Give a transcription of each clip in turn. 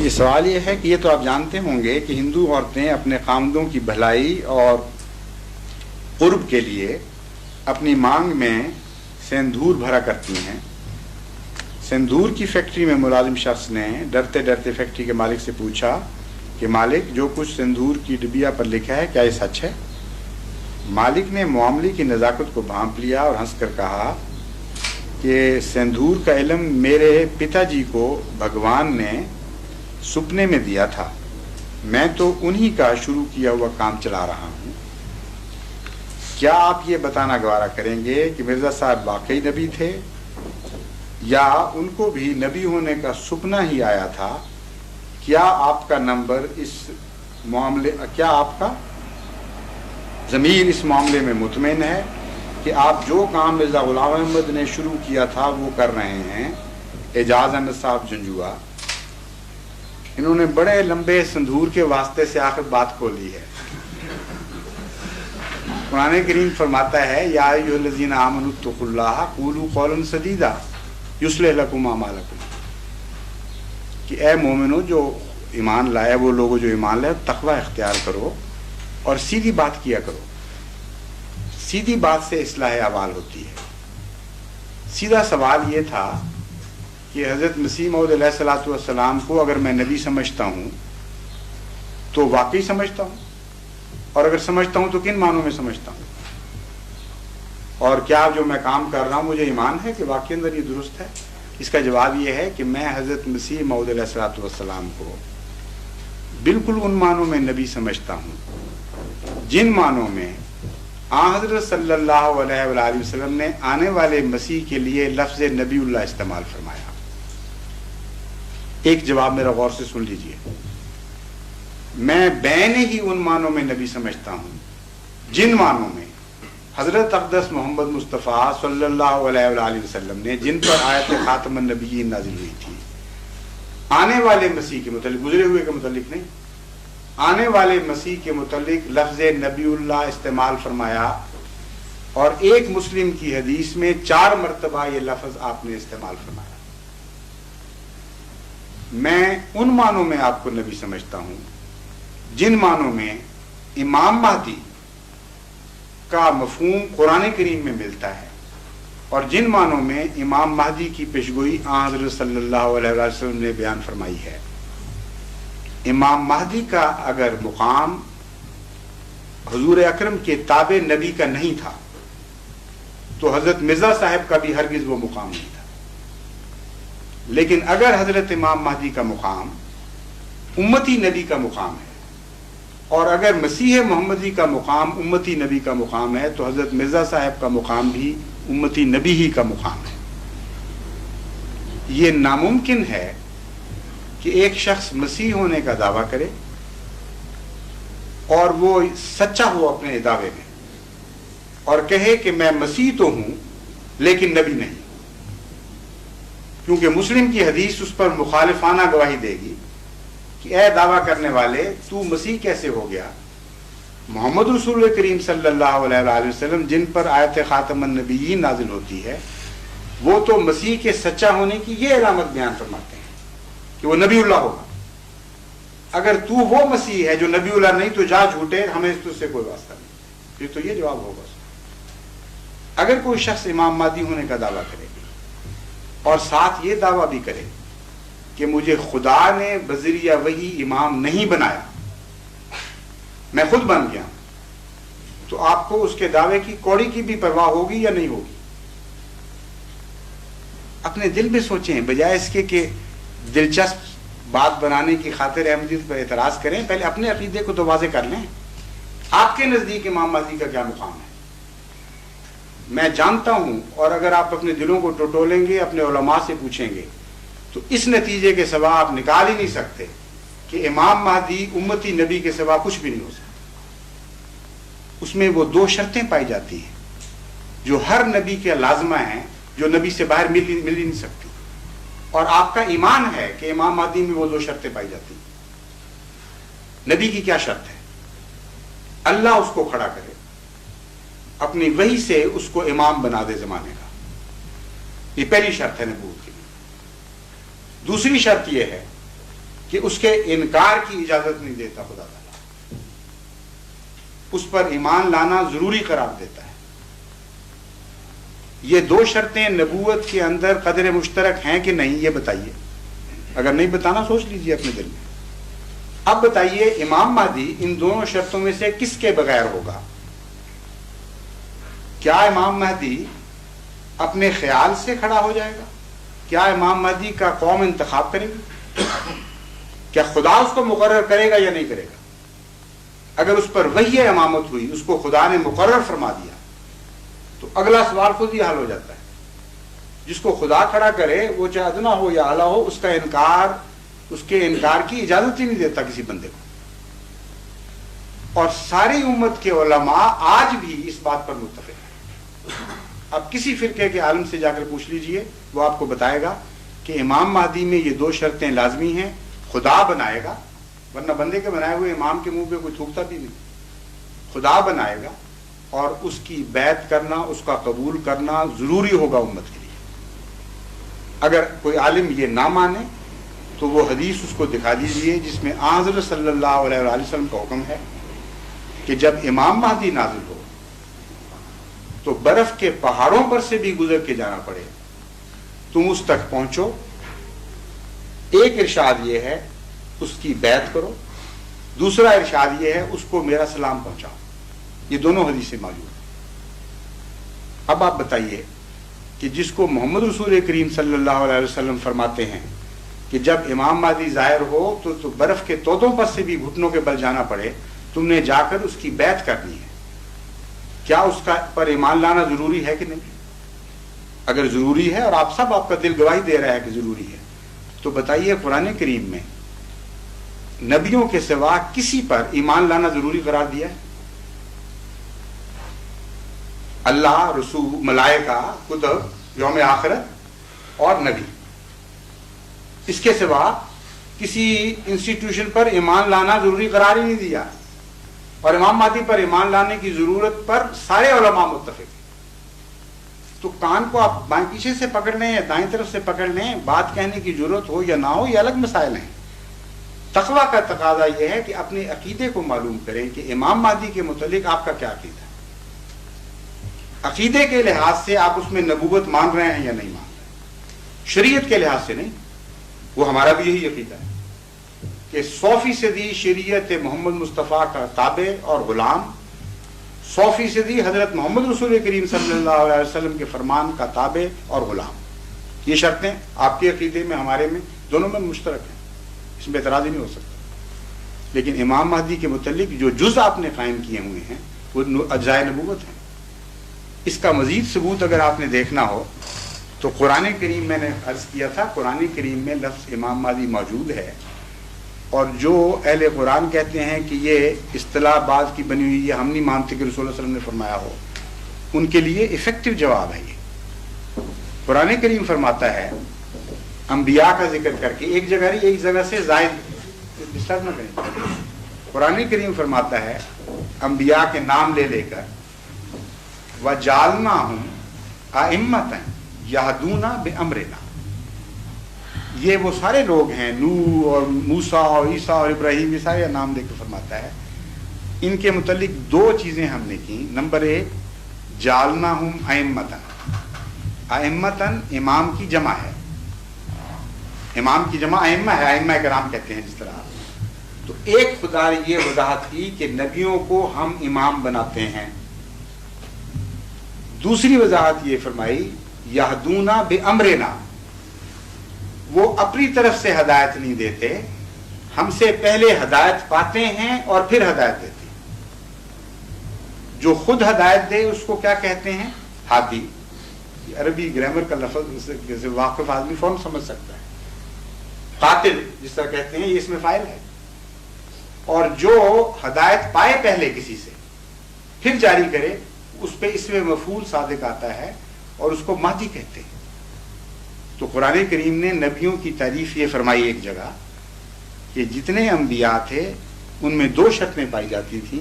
یہ سوال یہ ہے کہ یہ تو آپ جانتے ہوں گے کہ ہندو عورتیں اپنے خامدوں کی بھلائی اور قرب کے لیے اپنی مانگ میں سندور بھرا کرتی ہیں. سندور کی فیکٹری میں ملازم شخص نے ڈرتے ڈرتے فیکٹری کے مالک سے پوچھا کہ مالک جو کچھ سندور کی ڈبیا پر لکھا ہے کیا یہ سچ ہے؟ مالک نے معاملے کی نزاکت کو بھانپ لیا اور ہنس کر کہا کہ سندور کا علم میرے پتا جی کو بھگوان نے سپنے میں دیا تھا، میں تو انہی کا شروع کیا ہوا کام چلا رہا ہوں. کیا آپ یہ بتانا گوارا کریں گے کہ مرزا صاحب واقعی نبی تھے یا ان کو بھی نبی ہونے کا سپنا ہی آیا تھا؟ کیا آپ کا نمبر اس معاملے کیا آپ کا ضمیر اس معاملے میں مطمئن ہے کہ آپ جو کام مرزا غلام احمد نے شروع کیا تھا وہ کر رہے ہیں؟ اعجاز احمد صاحب جنجوا. انہوں نے بڑے لمبے سندور کے واسطے سے آخر بات کھولی ہے. قرآن کریم فرماتا ہے یا ایھا الذین آمنوا اتقوا اللہ قولوا قولا سدیدا یصلح لکم اعمالکم، کہ اے مومنو جو ایمان لائے، وہ لوگ جو ایمان لائے تقوی اختیار کرو اور سیدھی بات کیا کرو. سیدھی بات سے اصلاح اعمال ہوتی ہے. سیدھا سوال یہ تھا کہ حضرت مسیح موعود علیہ الصلوۃ والسلام کو اگر میں نبی سمجھتا ہوں تو واقعی سمجھتا ہوں، اور اگر سمجھتا ہوں تو کن معنوں میں سمجھتا ہوں، اور کیا جو میں کام کر رہا ہوں مجھے ایمان ہے کہ واقعی اندر یہ درست ہے؟ اس کا جواب یہ ہے کہ میں حضرت مسیح موعود علیہ الصلوۃ والسلام کو بالکل ان معنوں میں نبی سمجھتا ہوں جن معنوں میں حضرت صلی اللہ علیہ وآلہ وسلم نے آنے والے مسیح کے لیے لفظ نبی اللہ استعمال فرمایا. ایک جواب میرا غور سے سن لیجئے. میں بین ہی ان معنوں میں نبی سمجھتا ہوں جن معنوں میں حضرت اقدس محمد مصطفیٰ صلی اللہ علیہ وآلہ وسلم نے جن پر آیت خاتم النبیین نازل ہوئی تھی. آنے والے مسیح کے متعلق، گزرے ہوئے کے متعلق نہیں، آنے والے مسیح کے متعلق لفظ نبی اللہ استعمال فرمایا، اور ایک مسلم کی حدیث میں 4 مرتبہ یہ لفظ آپ نے استعمال فرمایا. میں ان معنوں میں آپ کو نبی سمجھتا ہوں جن معنوں میں امام مہدی کا مفہوم قرآن کریم میں ملتا ہے، اور جن معنوں میں امام مہدی کی پیشگوئی حضرت صلی اللہ علیہ وسلم نے بیان فرمائی ہے. امام مہدی کا اگر مقام حضور اکرم کے تابع نبی کا نہیں تھا تو حضرت مرزا صاحب کا بھی ہرگز وہ مقام نہیں تھا. لیکن اگر حضرت امام مہدی کا مقام امتی نبی کا مقام ہے، اور اگر مسیح محمدی کا مقام امتی نبی کا مقام ہے، تو حضرت مرزا صاحب کا مقام بھی امتی نبی ہی کا مقام ہے. یہ ناممکن ہے کہ ایک شخص مسیح ہونے کا دعویٰ کرے اور وہ سچا ہو اپنے دعوے میں، اور کہے کہ میں مسیح تو ہوں لیکن نبی نہیں، کیونکہ مسلم کی حدیث اس پر مخالفانہ گواہی دے گی کہ اے دعویٰ کرنے والے تو مسیح کیسے ہو گیا؟ محمد رسول کریم صلی اللہ علیہ وآلہ وسلم جن پر آیت خاتم النبیین نازل ہوتی ہے وہ تو مسیح کے سچا ہونے کی یہ علامت بیان فرماتے ہیں کہ وہ نبی اللہ ہوگا. اگر تو وہ مسیح ہے جو نبی اللہ نہیں تو جا جھوٹے، ہمیں اس سے کوئی واسطہ نہیں. پھر تو یہ جواب ہوگا. اگر کوئی شخص امام مہدی ہونے کا دعویٰ کرے اور ساتھ یہ دعویٰ بھی کرے کہ مجھے خدا نے بذریعہ وحی امام نہیں بنایا، میں خود بن گیا، تو آپ کو اس کے دعوے کی کوڑی کی بھی پرواہ ہوگی یا نہیں ہوگی؟ اپنے دل میں سوچیں، بجائے اس کے کہ دلچسپ بات بنانے کی خاطر احمدیت پر اعتراض کریں. پہلے اپنے عقیدے کو تو واضح کر لیں. آپ کے نزدیک امام مہدی کا کیا مقام ہے؟ میں جانتا ہوں، اور اگر آپ اپنے دلوں کو ٹٹولیں گے، اپنے علماء سے پوچھیں گے، تو اس نتیجے کے سوا آپ نکال ہی نہیں سکتے کہ امام مہدی امتی نبی کے سوا کچھ بھی نہیں ہو سکتا. اس میں وہ 2 شرطیں پائی جاتی ہیں جو ہر نبی کے لازمہ ہیں، جو نبی سے باہر مل ہی نہیں سکتی. اور آپ کا ایمان ہے کہ امام مہدی میں وہ 2 شرطیں پائی جاتی ہیں. نبی کی کیا شرط ہے؟ اللہ اس کو کھڑا کرے، اپنی وحی سے اس کو امام بنا دے زمانے کا. یہ پہلی شرط ہے نبوت کی. دوسری شرط یہ ہے کہ اس کے انکار کی اجازت نہیں دیتا خدا تعالیٰ، اس پر ایمان لانا ضروری قرار دیتا ہے۔ یہ دو شرطیں نبوت کے اندر قدر مشترک ہیں کہ نہیں، یہ بتائیے۔ اگر نہیں بتانا سوچ لیجئے اپنے دل میں۔ اب بتائیے امام مہدی ان دونوں شرطوں میں سے کس کے بغیر ہوگا؟ کیا امام مہدی اپنے خیال سے کھڑا ہو جائے گا؟ کیا امام مہدی کا قوم انتخاب کرے گی؟ کیا خدا اس کو مقرر کرے گا یا نہیں کرے گا؟ اگر اس پر وحی امامت ہوئی، اس کو خدا نے مقرر فرما دیا، تو اگلا سوال خود ہی حل ہو جاتا ہے۔ جس کو خدا کھڑا کرے وہ چاہے ادنا ہو یا اعلیٰ ہو، اس کا انکار، اس کے انکار کی اجازت ہی نہیں دیتا کسی بندے کو۔ اور ساری امت کے علماء آج بھی اس بات پر متفق ہیں۔ اب کسی فرقے کے عالم سے جا کر پوچھ لیجئے، وہ آپ کو بتائے گا کہ امام مہدی میں یہ دو شرطیں لازمی ہیں۔ خدا بنائے گا، ورنہ بندے کے بنائے ہوئے امام کے منہ پہ کوئی تھوکتا بھی نہیں۔ خدا بنائے گا اور اس کی بیعت کرنا، اس کا قبول کرنا ضروری ہوگا امت کے لیے۔ اگر کوئی عالم یہ نہ مانے تو وہ حدیث اس کو دکھا دیجئے جس میں حضرت صلی اللہ علیہ وآلہ وسلم کا حکم ہے کہ جب امام مہدی نازل ہو تو برف کے پہاڑوں پر سے بھی گزر کے جانا پڑے، تم اس تک پہنچو۔ ایک ارشاد یہ ہے اس کی بیعت کرو، دوسرا ارشاد یہ ہے اس کو میرا سلام پہنچاؤ۔ یہ دونوں حدیثیں موجود ہیں۔ اب آپ بتائیے کہ جس کو محمد رسول کریم صلی اللہ علیہ وسلم فرماتے ہیں کہ جب امام مہدی ظاہر ہو تو برف کے تودوں پر سے بھی گھٹنوں کے بل جانا پڑے، تم نے جا کر اس کی بیعت کرنی ہے، کیا اس کا پر ایمان لانا ضروری ہے کہ نہیں؟ اگر ضروری ہے اور آپ کا دل گواہی دے رہا ہے کہ ضروری ہے، تو بتائیے قرآن کریم میں نبیوں کے سوا کسی پر ایمان لانا ضروری قرار دیا ہے؟ اللہ، رسول، ملائکہ، کتب، یوم آخرت اور نبی، اس کے سوا کسی انسٹیٹیوشن پر ایمان لانا ضروری قرار ہی نہیں دیا۔ اور امام مہدی پر ایمان لانے کی ضرورت پر سارے علماء متفق ہیں۔ تو کان کو آپ بائیں پیچھے سے پکڑ لیں یا دائیں طرف سے پکڑ لیں، بات کہنے کی ضرورت ہو یا نہ ہو، یہ الگ مسائل ہیں۔ تقویٰ کا تقاضا یہ ہے کہ اپنے عقیدے کو معلوم کریں کہ امام مہدی کے متعلق آپ کا کیا عقیدہ ہے۔ عقیدے کے لحاظ سے آپ اس میں نبوت مان رہے ہیں یا نہیں مان رہے، شریعت کے لحاظ سے نہیں۔ وہ ہمارا بھی یہی عقیدہ ہے کہ 100% شریعت محمد مصطفیٰ کا تابع اور غلام، 100% حضرت محمد رسول کریم صلی اللہ علیہ وسلم کے فرمان کا تابع اور غلام۔ یہ شرطیں آپ کے عقیدے میں، ہمارے میں، دونوں میں مشترک ہیں، اس میں اعتراض ہی نہیں ہو سکتا۔ لیکن امام مہدی کے متعلق جو جز آپ نے قائم کیے ہوئے ہیں وہ اجزائے نبوت ہیں۔ اس کا مزید ثبوت اگر آپ نے دیکھنا ہو تو قرآن کریم، میں نے عرض کیا تھا، قرآن کریم میں لفظ امام مہدی موجود ہے، اور جو اہل قرآن کہتے ہیں کہ یہ اصطلاح بعض کی بنی ہوئی، یہ ہم نہیں مانتے کہ رسول اللہ صلی اللہ علیہ وسلم نے فرمایا ہو، ان کے لیے افیکٹو جواب ہے یہ۔ قرآن کریم فرماتا ہے انبیاء کا ذکر کر کے، ایک جگہ نہیں، ایک جگہ سے زائد ڈسٹرب نہ کریں۔ قرآن کریم فرماتا ہے انبیاء کے نام لے لے کر وَجَعَلْنَاهُمْ أَئِمَّةً يَهْدُونَ بِأَمْرِنَا، یہ وہ سارے لوگ ہیں، نوح اور موسیٰ اور عیسیٰ اور ابراہیم، یہ سارے نام دے کے فرماتا ہے۔ ان کے متعلق دو چیزیں ہم نے کی۔ نمبر 1، جعلناہم ائمۃ۔ ائمۃ امام کی جمع ہے، امام کی جمع ائمہ ہے، ائمہ کرام کہتے ہیں جس طرح۔ تو ایک خدا نے یہ وضاحت کی کہ نبیوں کو ہم امام بناتے ہیں۔ دوسری وضاحت یہ فرمائی یہدون بامرنا، وہ اپنی طرف سے ہدایت نہیں دیتے، ہم سے پہلے ہدایت پاتے ہیں اور پھر ہدایت دیتے ہیں۔ جو خود ہدایت دے اس کو کیا کہتے ہیں؟ ہادی۔ عربی گرامر کا لفظ جیسے واقف آدمی فوراً سمجھ سکتا ہے۔ قاتل جس طرح کہتے ہیں، یہ اس میں فاعل ہے۔ اور جو ہدایت پائے پہلے کسی سے پھر جاری کرے، اس پہ اس میں مفعول صادق آتا ہے اور اس کو مہدی کہتے ہیں۔ تو قرآن کریم نے نبیوں کی تعریف یہ فرمائی ایک جگہ کہ جتنے انبیاء تھے ان میں دو شرطیں پائی جاتی تھیں۔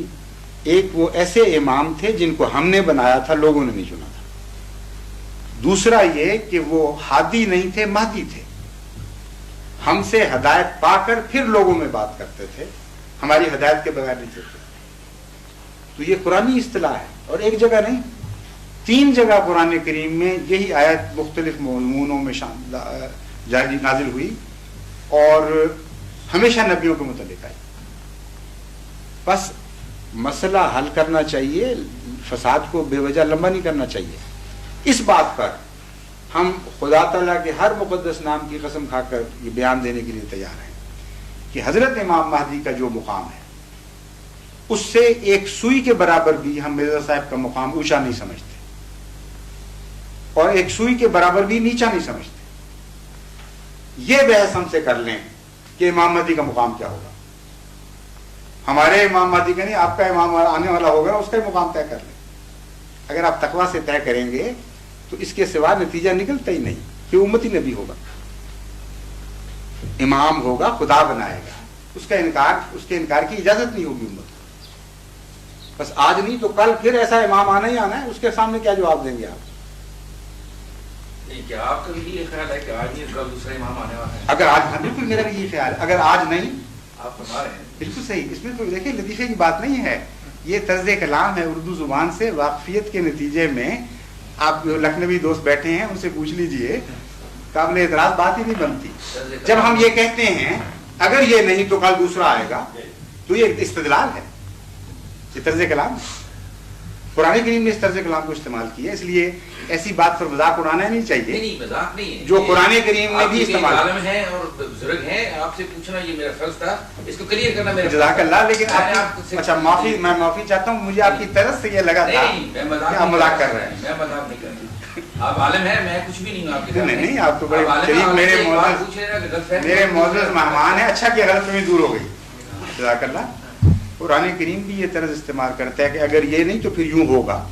ایک، وہ ایسے امام تھے جن کو ہم نے بنایا تھا، لوگوں نے نہیں چنا تھا۔ دوسرا یہ کہ وہ ہادی نہیں تھے، مہدی تھے۔ ہم سے ہدایت پا کر پھر لوگوں میں بات کرتے تھے, ہماری ہدایت کے بغیر نہیں چلتے. تو یہ قرآنی اصطلاح ہے, اور ایک جگہ نہیں 3 جگہ قرآن کریم میں یہی آیت مختلف مضمونوں میں نازل ہوئی, اور ہمیشہ نبیوں کے متعلق آئی. بس مسئلہ حل کرنا چاہیے, فساد کو بے وجہ لمبا نہیں کرنا چاہیے. اس بات پر ہم خدا تعالیٰ کے ہر مقدس نام کی قسم کھا کر یہ بیان دینے کے لیے تیار ہیں کہ حضرت امام مہدی کا جو مقام ہے اس سے ایک سوئی کے برابر بھی ہم مرزا صاحب کا مقام اونچا نہیں سمجھتے, اور ایک سوئی کے برابر بھی نیچا نہیں سمجھتے. یہ بحث ہم سے کر لیں کہ امام مہدی کا مقام کیا ہوگا. ہمارے امام مہدی کا نہیں, آپ کا امام آنے والا ہوگا, اس کا مقام طے کر لیں. اگر آپ تقویٰ سے طے کریں گے تو اس کے سوا نتیجہ نکلتا ہی نہیں کہ امتی نبی ہوگا, امام ہوگا, خدا بنائے گا, اس کے انکار کی اجازت نہیں ہوگی امت کو. بس آج نہیں تو کل پھر ایسا امام آنا ہی آنا ہے, اس کے سامنے کیا جواب دیں گے آپ؟ کیا آپ کا بھی یہ خیال ہے کہ آج نہیں کل دوسرا امام آنے والا ہے؟ اگر آج, بالکل میرا بھی یہ خیال ہے, اگر آج نہیں, آپ فرما رہے ہیں بالکل صحیح. اس میں تو دیکھیں لطیفے کی بات نہیں ہے, یہ طرز کلام ہے اردو زبان سے واقفیت کے نتیجے میں. آپ جو لکھنوی دوست بیٹھے ہیں ان سے پوچھ لیجئے, قابل اعتراض بات ہی نہیں بنتی. جب ہم یہ کہتے ہیں اگر یہ نہیں تو کل دوسرا آئے گا, تو یہ استدلال ہے, یہ طرز کلام ہے. قرآن کریم نے اس طرز کلام کو استعمال کیا, اس لیے ایسی بات پر مذاق اڑانا نہیں چاہیے. نہیں, مذاق نہیں ہے, جو قرآن کریم نے بھی استعمال عالم ہے اور بزرگ ہیں, آپ سے پوچھنا یہ میرا فرض تھا, اس کو کلیئر کرنا میرا جزاک اللہ. لیکن اچھا معافی, میں معافی چاہتا ہوں, مجھے آپ کی طرف سے یہ لگا تھا کہ آپ مذاق کر رہے ہیں. میں مذاق نہیں کر رہا, آپ عالم ہیں, میں کچھ بھی نہیں ہوں آپ کے. نہیں, آپ تو بڑے قریب میرے معزز مہمان ہیں. اچھا کہ غلط فہمی دور ہو گئی. جزاک اللہ. قرآن کریم بھی یہ طرز استعمال کرتا ہے کہ اگر یہ نہیں تو پھر یوں ہوگا.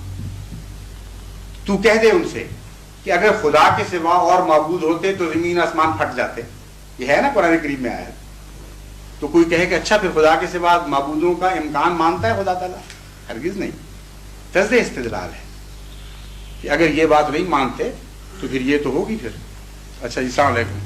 تو کہہ دے ان سے کہ اگر خدا کے سوا اور معبود ہوتے تو زمین آسمان پھٹ جاتے. یہ ہے نا قرآن کریم میں آیا. تو کوئی کہے کہ اچھا پھر خدا کے سوا معبودوں کا امکان مانتا ہے خدا تعالیٰ؟ ہرگز نہیں. طرز استدلال ہے کہ اگر یہ بات نہیں مانتے تو پھر یہ تو ہوگی. پھر اچھا جی, السلام علیکم.